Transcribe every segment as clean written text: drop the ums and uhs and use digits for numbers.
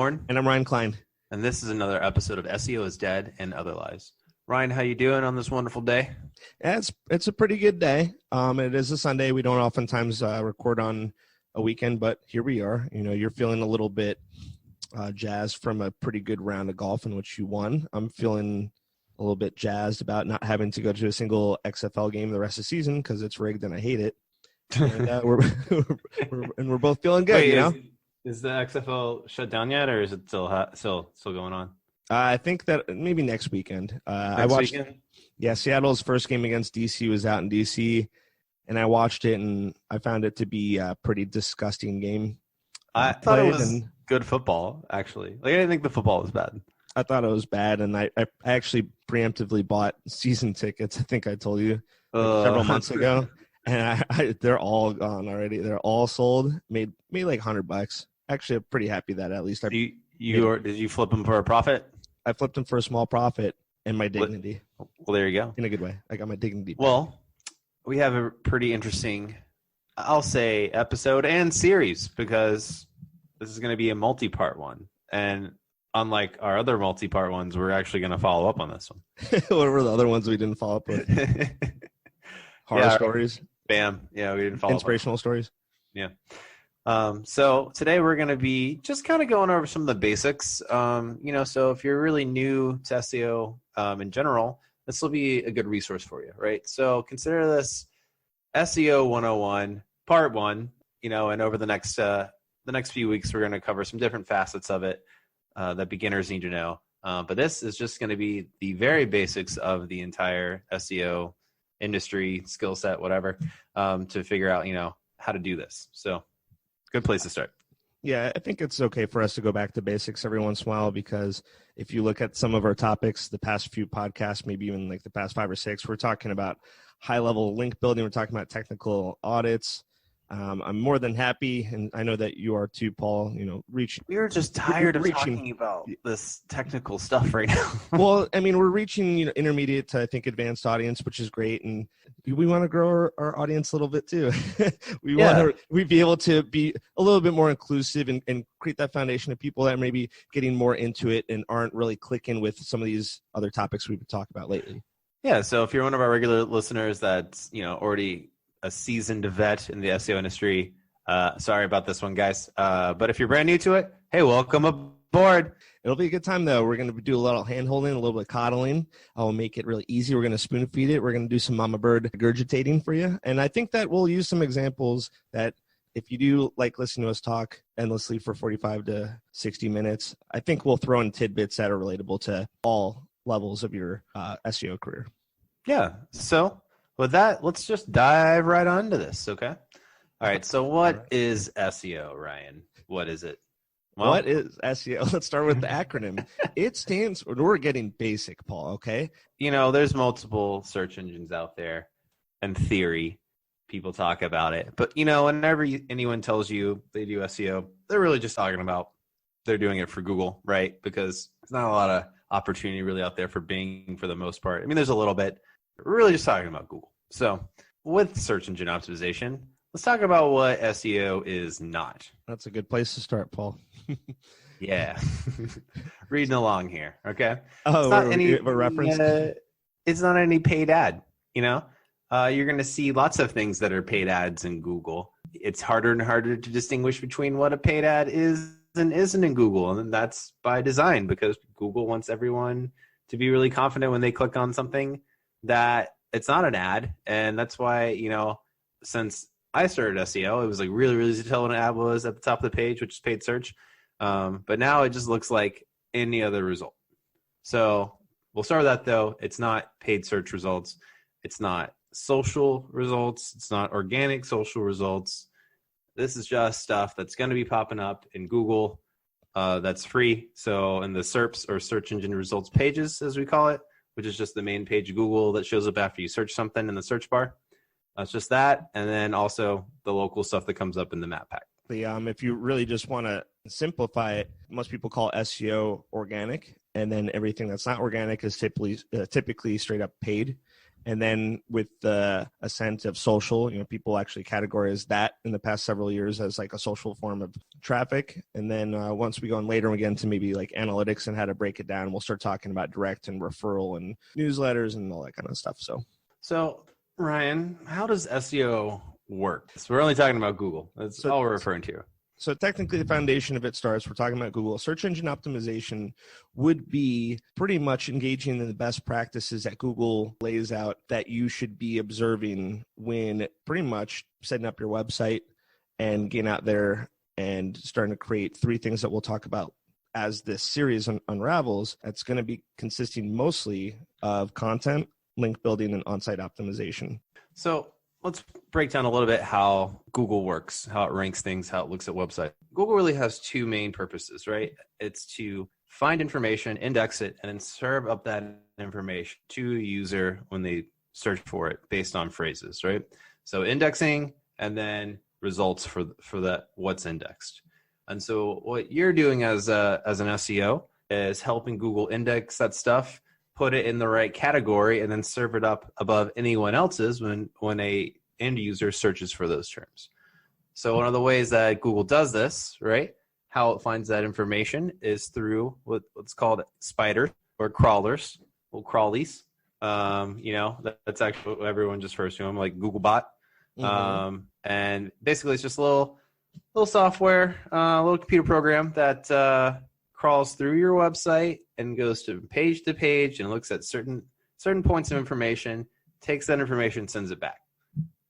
Warren. And I'm Ryan Klein. And this is another episode of SEO is Dead and Other Lies. Ryan, how you doing on this wonderful day? Yeah, it's a pretty good day. It is a Sunday. We don't oftentimes record on a weekend, but here we are. You know, you're feeling a little bit jazzed from a pretty good round of golf in which you won. I'm feeling a little bit jazzed about not having to go to a single XFL game the rest of the season because it's rigged and I hate it. And we're both feeling good. Wait, you know, is the XFL shut down yet, or is it still going on? I think that maybe next weekend. I watched. Weekend? Yeah, Seattle's first game against DC was out in DC, and I watched it, and I found it to be a pretty disgusting game. I thought it was good football, actually. Like, I didn't think the football was bad. I thought it was bad, and I actually preemptively bought season tickets. I think I told you several months ago, and they're all gone already. They're all sold. Made like $100. Actually, I'm pretty happy that at least did you flip them for a profit? I flipped them for a small profit and my dignity. Well, there you go. In a good way. I got my dignity back. Well, we have a pretty interesting, I'll say, episode and series because this is going to be a multi-part one. And unlike our other multi-part ones, we're actually going to follow up on this one. What were the other ones we didn't follow up with? Horror stories? Bam. Yeah, we didn't follow Inspirational stories? Yeah. So today we're going to be just kind of going over some of the basics. So if you're really new to SEO in general, this will be a good resource for you, right? So consider this SEO 101, part 1, and over the next few weeks, we're going to cover some different facets of it that beginners need to know. But this is just going to be the very basics of the entire SEO industry, skill set, whatever, to figure out, how to do this. So good place to start. Yeah, I think it's okay for us to go back to basics every once in a while because if you look at some of our topics, the past few podcasts, maybe even like the past 5 or 6, we're talking about high-level link building. We're talking about technical audits. I'm more than happy, and I know that you are too, Paul. We were just tired of talking about this technical stuff right now. Well, I mean, we're reaching intermediate to, I think, advanced audience, which is great, and we want to grow our audience a little bit too. We'd be able to be a little bit more inclusive and create that foundation of people that may be getting more into it and aren't really clicking with some of these other topics we've been talking about lately. Yeah, so if you're one of our regular listeners that's already a seasoned vet in the SEO industry. Sorry about this one, guys. But if you're brand new to it, hey, welcome aboard. It'll be a good time, though. We're going to do a little hand-holding, a little bit of coddling. I will make it really easy. We're going to spoon-feed it. We're going to do some mama bird regurgitating for you. And I think that we'll use some examples that if you do like listening to us talk endlessly for 45 to 60 minutes, I think we'll throw in tidbits that are relatable to all levels of your SEO career. Yeah, so with that, let's just dive right onto this, okay? All right, so what is SEO, Ryan? What is it? Well, what is SEO? Let's start with the acronym. It stands for, we're getting basic, Paul, okay? There's multiple search engines out there. In theory, people talk about it. But, whenever anyone tells you they do SEO, they're really just talking about they're doing it for Google, right? Because there's not a lot of opportunity really out there for Bing for the most part. I mean, there's a little bit. We're really just talking about Google. So with search engine optimization, let's talk about what SEO is not. That's a good place to start, Paul. Yeah. Reading along here, okay? Oh, it's not any reference? It's not any paid ad, You're going to see lots of things that are paid ads in Google. It's harder and harder to distinguish between what a paid ad is and isn't in Google, and that's by design because Google wants everyone to be really confident when they click on something that it's not an ad. And that's why, since I started SEO, it was like really, really easy to tell what an ad was at the top of the page, which is paid search. But now it just looks like any other result. So we'll start with that though. It's not paid search results. It's not social results. It's not organic social results. This is just stuff that's going to be popping up in Google that's free. So in the SERPs or search engine results pages, as we call it, which is just the main page of Google that shows up after you search something in the search bar. It's just that. And then also the local stuff that comes up in the map pack. If you really just want to simplify it, most people call SEO organic. And then everything that's not organic is typically straight up paid. And then with the ascent of social, people actually categorize that in the past several years as like a social form of traffic. And then once we go on later, we get into maybe like analytics and how to break it down. We'll start talking about direct and referral and newsletters and all that kind of stuff. So Ryan, how does SEO work? So we're only talking about Google. That's all we're referring to. So technically the foundation of it starts, we're talking about Google. Search engine optimization would be pretty much engaging in the best practices that Google lays out that you should be observing when pretty much setting up your website and getting out there and starting to create 3 things that we'll talk about as this series unravels. That's going to be consisting mostly of content, link building, and on-site optimization. So let's break down a little bit how Google works, how it ranks things, how it looks at websites. Google really has 2 main purposes, right? It's to find information, index it, and then serve up that information to a user when they search for it based on phrases, right? So indexing and then results for that what's indexed. And so what you're doing as an SEO is helping Google index that stuff, put it in the right category, and then serve it up above anyone else's when a end user searches for those terms. So one of the ways that Google does this, right, how it finds that information is through what's called spiders or crawlers, or crawlies. That's actually what everyone just refers to them, like Googlebot. Mm-hmm. And basically it's just a little software, a little computer program that crawls through your website and goes to page and looks at certain points of information, takes that information, sends it back.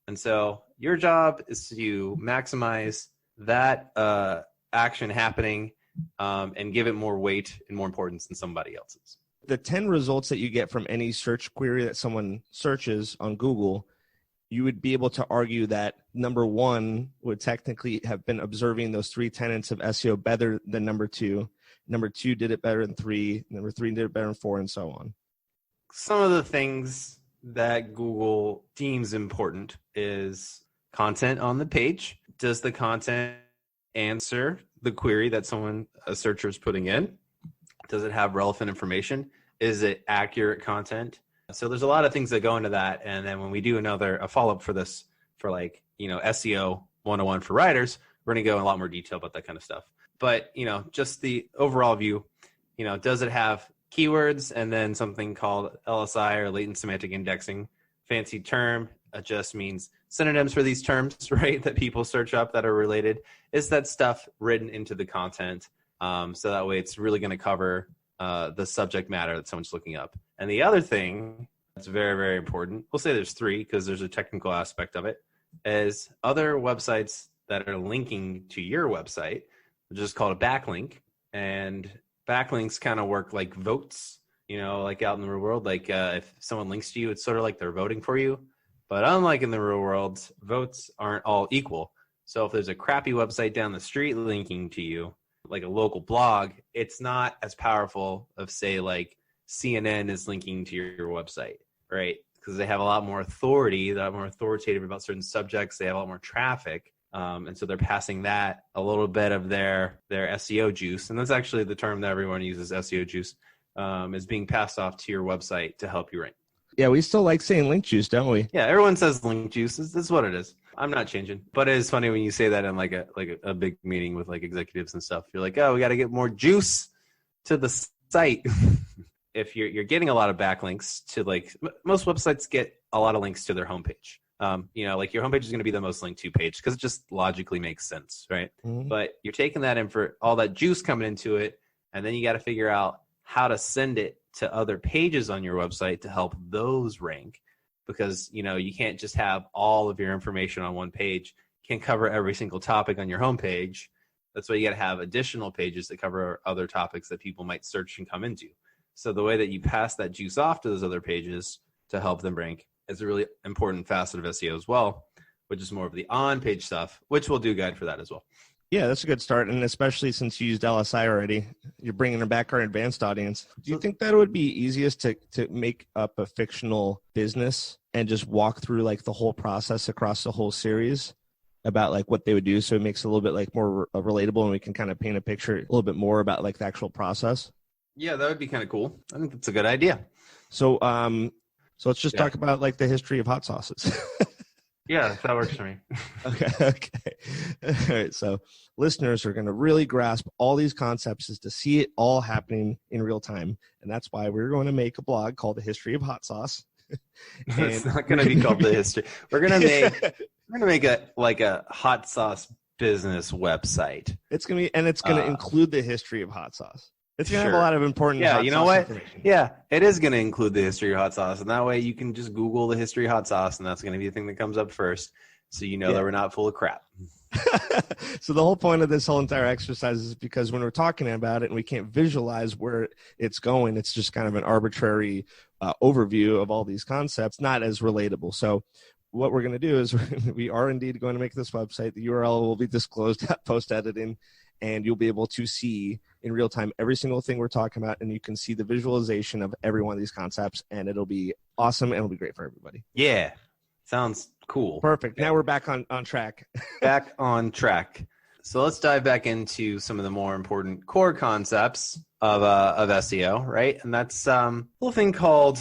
And so your job is to maximize that action happening and give it more weight and more importance than somebody else's. The 10 results that you get from any search query that someone searches on Google, you would be able to argue that number 1 would technically have been observing those 3 tenets of SEO better than number 2. Number 2 did it better than 3. Number 3 did it better than 4, and so on. Some of the things that Google deems important is content on the page. Does the content answer the query that a searcher is putting in? Does it have relevant information? Is it accurate content? So there's a lot of things that go into that. And then when we do a follow-up for this, for SEO 101 for writers, we're going to go in a lot more detail about that kind of stuff. But, just the overall view, does it have keywords and then something called LSI or latent semantic indexing? Fancy term. It just means synonyms for these terms, right, that people search up that are related. Is that stuff written into the content? So that way it's really going to cover the subject matter that someone's looking up. And the other thing that's very, very important, we'll say there's 3 because there's a technical aspect of it, is other websites that are linking to your website, which is called a backlink. And backlinks kind of work like votes, like out in the real world. Like if someone links to you, it's sort of like they're voting for you. But unlike in the real world, votes aren't all equal. So if there's a crappy website down the street linking to you, like a local blog, it's not as powerful of, say, like CNN is linking to your website, right? Because they have a lot more authority, they're a lot more authoritative about certain subjects, they have a lot more traffic. And so they're passing that a little bit of their SEO juice. And that's actually the term that everyone uses, SEO juice, is being passed off to your website to help you rank. Yeah, we still like saying link juice, don't we? Yeah, everyone says link juice. This is what it is. I'm not changing. But it is funny when you say that in like a big meeting with like executives and stuff. You're like, oh, we got to get more juice to the site. If you're getting a lot of backlinks to, like, most websites get a lot of links to their homepage. Like your homepage is going to be the most linked to page because it just logically makes sense, right? Mm-hmm. But you're taking that in for all that juice coming into it, and then you got to figure out how to send it to other pages on your website to help those rank, because you can't just have all of your information on one page. You can't cover every single topic on your homepage. That's why you got to have additional pages that cover other topics that people might search and come into. So the way that you pass that juice off to those other pages to help them rank is a really important facet of SEO as well, which is more of the on-page stuff, which we'll do a guide for that as well. Yeah, that's a good start. And especially since you used LSI already, you're bringing back our advanced audience. Do you think that it would be easiest to make up a fictional business and just walk through like the whole process across the whole series about like what they would do, so it makes it a little bit like more relatable and we can kind of paint a picture a little bit more about like the actual process? Yeah, that would be kind of cool. I think that's a good idea. So So let's just talk about like the history of hot sauces. Yeah, that works for me. Okay. All right. So listeners are going to really grasp all these concepts is to see it all happening in real time. And that's why we're going to make a blog called The History of Hot Sauce. It's not going to be called The History. We're going to make a hot sauce business website. It's going to include the history of hot sauce. It's going to have a lot of important hot sauce information. Yeah, it is going to include the history of hot sauce. And that way you can just Google the history of hot sauce, and that's going to be the thing that comes up first. So you know that we're not full of crap. So the whole point of this whole entire exercise is because when we're talking about it and we can't visualize where it's going, it's just kind of an arbitrary overview of all these concepts, not as relatable. So what we're going to do is we are indeed going to make this website. The URL will be disclosed at post editing, and you'll be able to see in real time every single thing we're talking about, and you can see the visualization of every one of these concepts, and it'll be awesome, and it'll be great for everybody. Yeah, sounds cool. Perfect. Now we're back on track. Back on track. So let's dive back into some of the more important core concepts of SEO, right? And that's a little thing called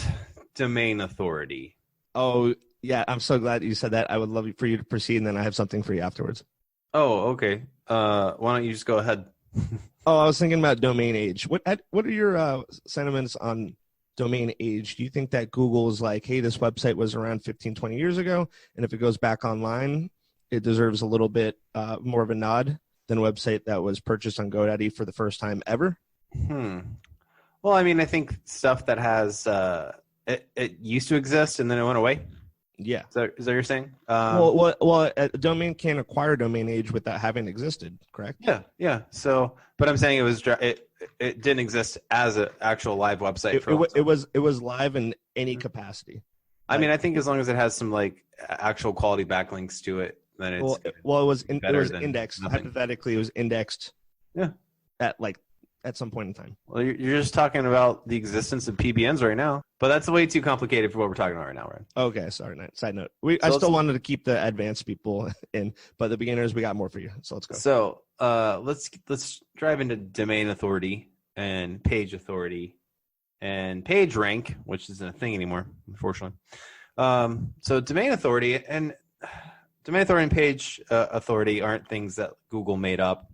domain authority. Oh, yeah, I'm so glad you said that. I would love for you to proceed, and then I have something for you afterwards. Oh, okay. Why don't you just go ahead? Oh, I was thinking about domain age. What are your sentiments on domain age? Do you think that Google's like, hey, this website was around 15, 20 years ago, and if it goes back online, it deserves a little bit more of a nod than a website that was purchased on GoDaddy for the first time ever? Well, I mean, I think stuff that has it used to exist and then it went away. Yeah. Is that what you're saying? Well, a domain can't acquire domain age without having existed, correct? Yeah. So, but I'm saying it didn't exist as an actual live website. It was live in any capacity. I mean, I think as long as it has some like actual quality backlinks to it, then it's it was indexed. Nothing. Hypothetically, it was indexed. Yeah. At some point in time. Well, you're just talking about the existence of PBNs right now, but that's way too complicated for what we're talking about right now, right? Okay, sorry. Side note. I still wanted to keep the advanced people in, but the beginners, we got more for you. So let's go. So let's drive into domain authority and page authority and page rank, which isn't a thing anymore, unfortunately. So domain authority and page authority aren't things that Google made up.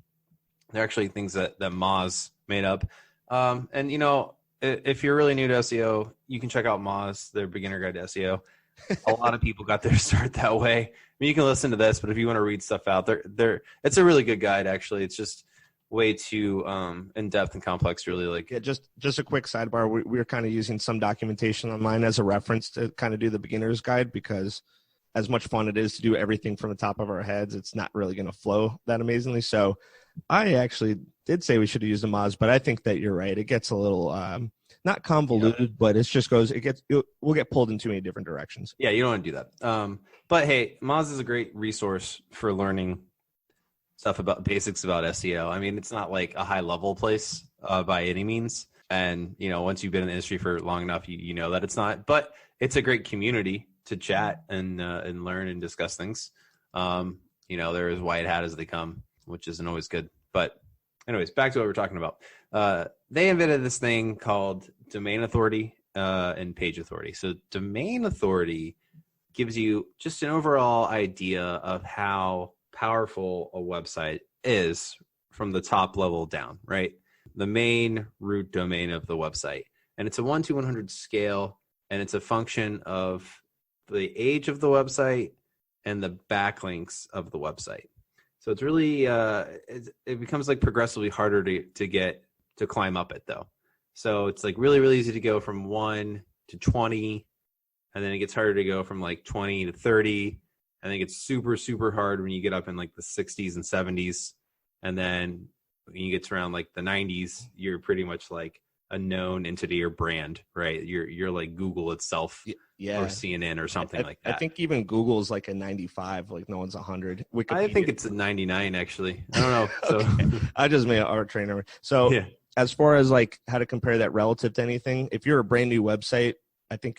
They're actually things that Moz made up. And, you know, if you're really new to SEO, you can check out Moz, their beginner guide to SEO. A lot of people got their start that way. I mean, you can listen to this, but if you want to read stuff out, it's a really good guide, actually. It's just way too in-depth and complex, really. Like, yeah, just a quick sidebar. We're kind of using some documentation online as a reference to kind of do the beginner's guide, because as much fun it is to do everything from the top of our heads, it's not really going to flow that amazingly. So I actually did say we should have used the Moz, but I think that you're right. It gets a little not convoluted, but it just goes. We'll get pulled in too many different directions. Yeah, you don't want to do that. But hey, Moz is a great resource for learning stuff about basics about SEO. I mean, it's not like a high level place by any means, and you know, once you've been in the industry for long enough, you know that it's not. But it's a great community to chat and learn and discuss things. You know, they're as white hat as they come, which isn't always good. But anyways, back to what we're talking about. They invented this thing called domain authority and page authority. So domain authority gives you just an overall idea of how powerful a website is from the top level down, right? The main root domain of the website. And it's a 1 to 100 scale, and it's a function of the age of the website and the backlinks of the website. So it's really, it becomes like progressively harder to climb up it though. So it's like really, really easy to go from 1 to 20, and then it gets harder to go from like 20 to 30. I think it's super, super hard when you get up in like the 60s and 70s. And then when you get to around like the 90s, you're pretty much like a known entity or brand, right? You're like Google itself. Yeah. Or CNN or something like that. I think even Google's like a 95, like no one's 100. Wikipedia. I think it's a 99 actually. I don't know. So okay. I just made an arbitrary number. So yeah. As far as like how to compare that relative to anything, if you're a brand new website, I think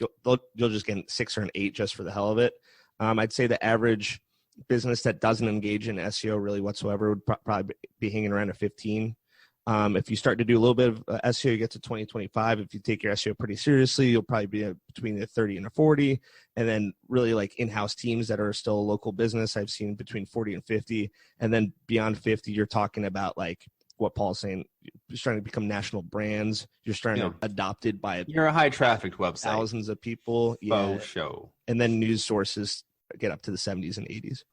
you'll just get 6 or an 8 just for the hell of it. I'd say the average business that doesn't engage in SEO really whatsoever would probably be hanging around a 15. If you start to do a little bit of SEO, you get to 2025. If you take your SEO pretty seriously, you'll probably be between a 30 and a 40. And then really like in-house teams that are still a local business, I've seen between 40 and 50. And then beyond 50, you're talking about like what Paul's saying, you're starting to become national brands. You're starting to adopted by you're a high trafficked website. Thousands of people. Faux show. And then news sources get up to the 70s and 80s.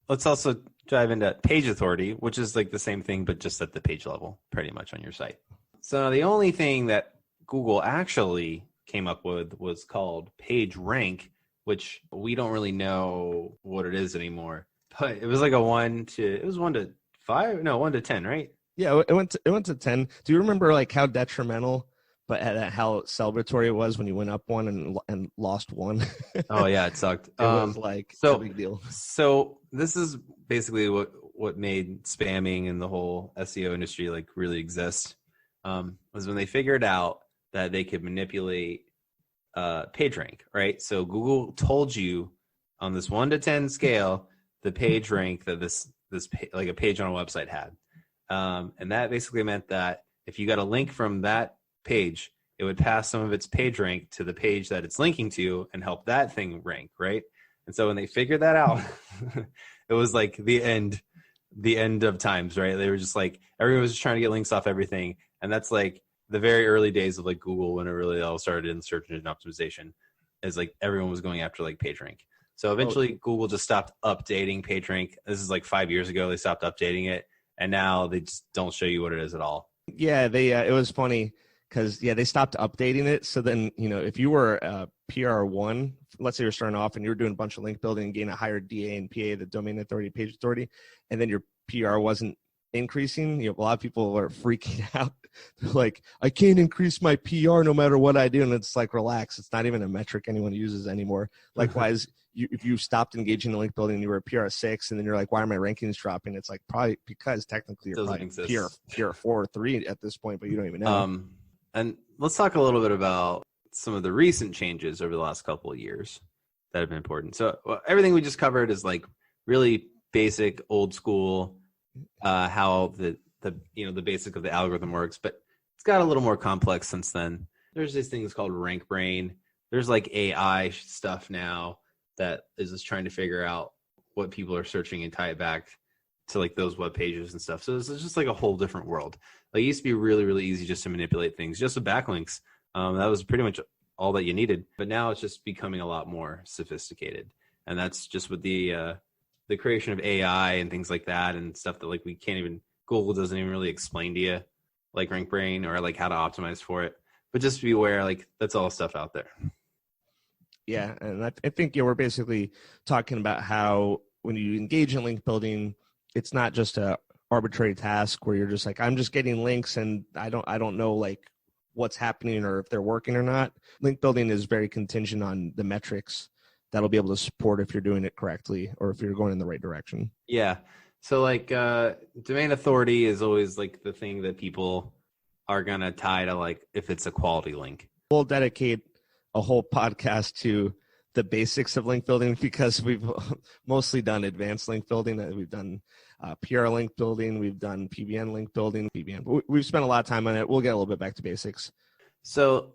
Let's also dive into page authority, which is like the same thing, but just at the page level, pretty much on your site. So the only thing that Google actually came up with was called page rank, which we don't really know what it is anymore. But it was like a 1 to 5, no, 1 to 10, right? Yeah, it went to 10. Do you remember like how detrimental, but how celebratory it was when you went up one and lost one? Oh yeah, it sucked. It was like a big deal. So this is basically what made spamming and the whole SEO industry like really exist. Was when they figured out that they could manipulate PageRank, right? So Google told you on this 1 to 10 scale the page rank that this like a page on a website had, and that basically meant that if you got a link from that page, it would pass some of its page rank to the page that it's linking to and help that thing rank, right? And so when they figured that out, it was like the end of times, right? They were just like, everyone was just trying to get links off everything. And that's like the very early days of like Google, when it really all started in search engine optimization, is like everyone was going after like PageRank. So eventually Google just stopped updating PageRank. This is like 5 years ago. They stopped updating it. And now they just don't show you what it is at all. Yeah, it was funny because, they stopped updating it. So then, if you were PR1, let's say you're starting off and you're doing a bunch of link building and getting a higher DA and PA, the domain authority, page authority, and then your PR wasn't increasing, a lot of people are freaking out. They're like, I can't increase my PR no matter what I do. And it's like, relax. It's not even a metric anyone uses anymore. Likewise, if you stopped engaging in link building and you were a PR 6 and then you're like, why are my rankings dropping? It's like probably because technically you're probably PR 4 or 3 at this point, but you don't even know. And let's talk a little bit about some of the recent changes over the last couple of years that have been important. So everything we just covered is like really basic, old school, how the basic of the algorithm works, but it's got a little more complex since then. There's these things called rank brain. There's like AI stuff now that is just trying to figure out what people are searching and tie it back to like those web pages and stuff. So it's just like a whole different world. Like it used to be really, really easy just to manipulate things, just with backlinks. That was pretty much all that you needed. But now it's just becoming a lot more sophisticated. And that's just with the creation of AI and things like that and stuff that like Google doesn't even really explain to you, like rank brain or like how to optimize for it. But just be aware, like that's all stuff out there. Yeah, and I think we're basically talking about how when you engage in link building, it's not just a arbitrary task where you're just like, I'm just getting links and I don't know like what's happening or if they're working or not. Link building is very contingent on the metrics that'll be able to support if you're doing it correctly or if you're going in the right direction. Yeah. So like domain authority is always like the thing that people are going to tie to like if it's a quality link. We'll dedicate a whole podcast to the basics of link building because we've mostly done advanced link building. We've done PR link building. We've done PBN link building. We've spent a lot of time on it. We'll get a little bit back to basics. So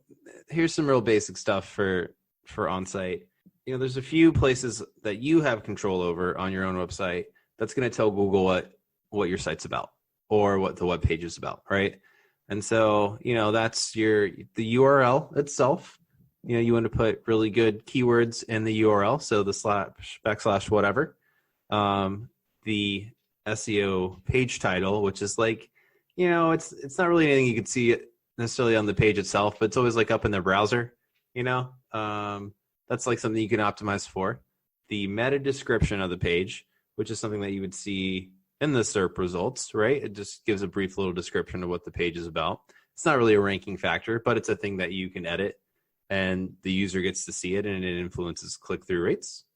here's some real basic stuff for OnSite. There's a few places that you have control over on your own website that's going to tell Google what your site's about or what the web page is about, right? And so, that's the URL itself. You want to put really good keywords in the URL, so the / whatever. The SEO page title, which is like, it's not really anything you can see necessarily on the page itself, but it's always like up in the browser, That's like something you can optimize for. The meta description of the page, which is something that you would see in the SERP results, right? It just gives a brief little description of what the page is about. It's not really a ranking factor, but it's a thing that you can edit and the user gets to see it and it influences click-through rates.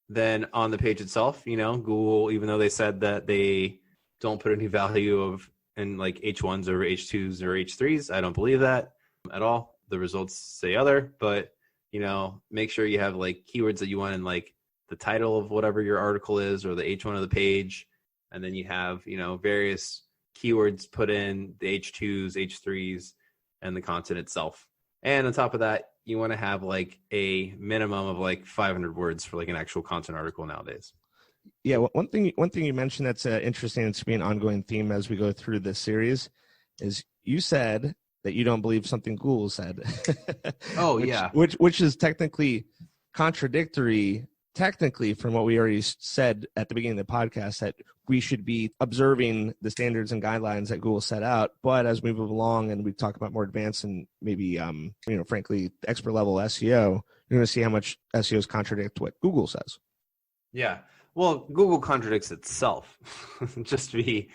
Then on the page itself, Google, even though they said that they don't put any value in like H1s or H2s or H3s, I don't believe that at all. The results say other, but make sure you have like keywords that you want in like the title of whatever your article is or the H1 of the page. And then you have, various keywords put in, the H2s, H3s, and the content itself. And on top of that, you want to have like a minimum of like 500 words for like an actual content article nowadays. Yeah, one thing you mentioned that's interesting, it's be an ongoing theme as we go through this series, is you said that you don't believe something Google said. Oh, which is technically contradictory, technically, from what we already said at the beginning of the podcast, that we should be observing the standards and guidelines that Google set out. But as we move along and we talk about more advanced and maybe, frankly, expert level SEO, you're going to see how much SEOs contradict what Google says. Yeah. Well, Google contradicts itself. just to be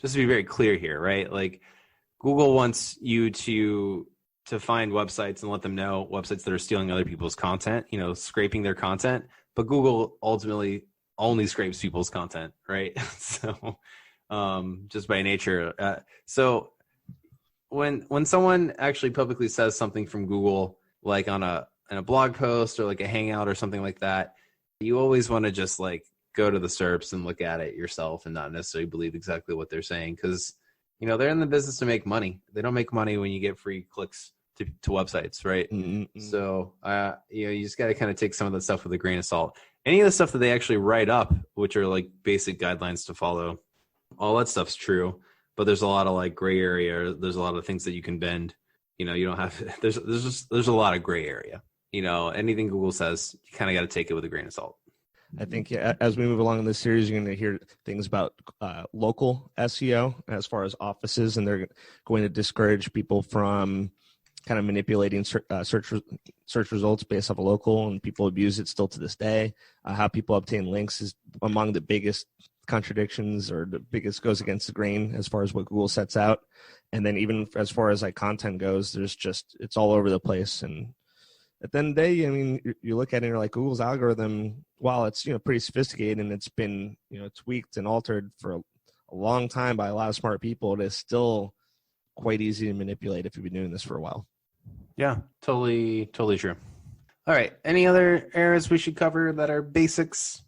very clear here, right? Like Google wants you to find websites and let them know websites that are stealing other people's content, scraping their content. But Google ultimately only scrapes people's content, right? So just by nature. So when someone actually publicly says something from Google, like in a blog post or like a Hangout or something like that, you always want to just like go to the SERPs and look at it yourself and not necessarily believe exactly what they're saying, because they're in the business to make money. They don't make money when you get free clicks to websites, right? Mm-hmm. So you just got to kind of take some of that stuff with a grain of salt. Any of the stuff that they actually write up, which are like basic guidelines to follow, all that stuff's true, but there's a lot of like gray area. There's a lot of things that you can bend. You don't have there's a lot of gray area. Anything Google says, you kind of got to take it with a grain of salt. I think as we move along in this series, you're going to hear things about local SEO as far as offices, and they're going to discourage people from kind of manipulating search results based off of local, and people abuse it still to this day. How people obtain links is among the biggest contradictions, or the biggest goes against the grain as far as what Google sets out. And then even as far as like content goes, it's all over the place. And at the end of the day, I mean, you look at it and you're like, Google's algorithm, while it's, pretty sophisticated and it's been, tweaked and altered for a long time by a lot of smart people, it is still quite easy to manipulate if you've been doing this for a while. Yeah, totally true. All right. Any other areas we should cover that are basics?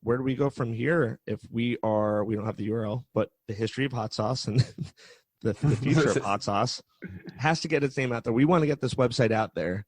Where do we go from here if we don't have the URL, but the history of hot sauce and the future of hot sauce has to get its name out there. We want to get this website out there.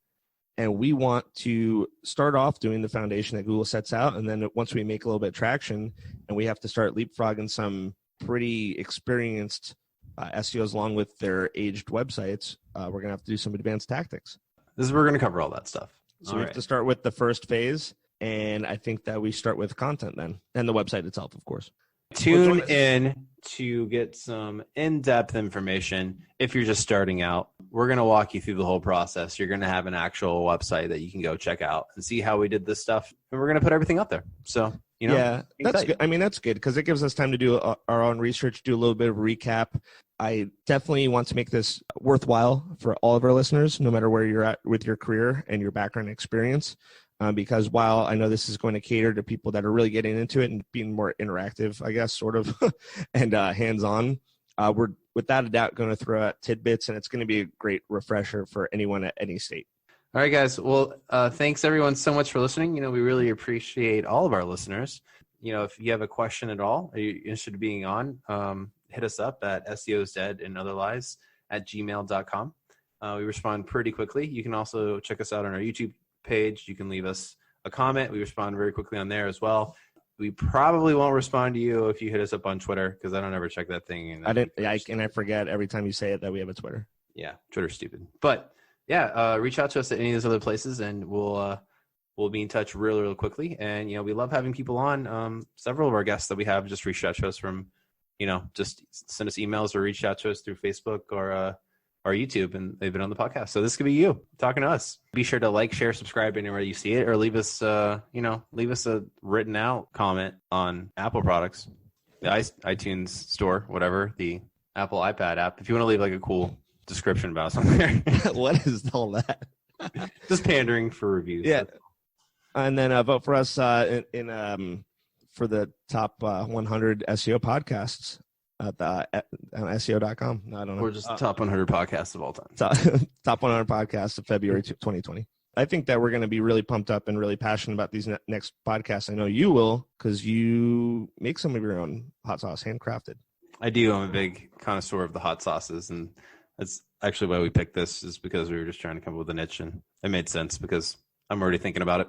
And we want to start off doing the foundation that Google sets out. And then once we make a little bit of traction and we have to start leapfrogging some pretty experienced SEOs along with their aged websites, we're going to have to do some advanced tactics. We're going to cover all that stuff. So we have to start with the first phase. And I think that we start with content then, and the website itself, of course. Tune in to get some in-depth information. If you're just starting out, we're going to walk you through the whole process. You're going to have an actual website that you can go check out and see how we did this stuff. And we're going to put everything up there. So, yeah, that's good. I mean, that's good because it gives us time to do our own research, do a little bit of recap. I definitely want to make this worthwhile for all of our listeners, no matter where you're at with your career and your background experience. Because while I know this is going to cater to people that are really getting into it and being more interactive, I guess, sort of, and hands-on, we're without a doubt going to throw out tidbits, and it's going to be a great refresher for anyone at any state. All right, guys. Well, thanks everyone so much for listening. We really appreciate all of our listeners. If you have a question at all, are you interested in being on, hit us up at SEO's Dead and Other Lies at gmail.com. We respond pretty quickly. You can also check us out on our YouTube page. You can leave us a comment. We respond very quickly on there as well. We probably won't respond to you if you hit us up on Twitter, because I don't ever check that thing. And I forget every time you say it that we have a Twitter. Yeah, Twitter's stupid. But yeah, reach out to us at any of those other places, and we'll be in touch real quickly. And we love having people on. Several of our guests that we have just reached out to us from, just send us emails or reach out to us through Facebook or YouTube, and they've been on the podcast. So this could be you talking to us. Be sure to like, share, subscribe anywhere you see it, or leave us a written out comment on Apple products, the iTunes store, whatever, the Apple iPad app. If you want to leave like a cool description about something. What is all that? Just pandering for reviews. Yeah. And then vote for us for the top 100 SEO podcasts at SEO.com. No, I don't know. Or just top 100 podcasts of all time. Top 100 podcasts of February 2020. I think that we're going to be really pumped up and really passionate about these next podcasts. I know you will, because you make some of your own hot sauce, handcrafted. I do. I'm a big connoisseur of the hot sauces, and that's actually why we picked this, is because we were just trying to come up with a niche, and it made sense because I'm already thinking about it.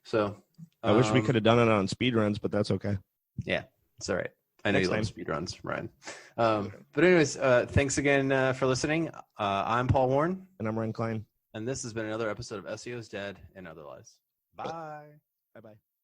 So I wish we could have done it on speed runs, but that's okay. Yeah, it's all right. I know Next you love time. speed runs, Ryan. But anyways, thanks again for listening. I'm Paul Warren. And I'm Ryan Klein. And this has been another episode of SEO's Dead and Otherwise. Bye. Bye-bye.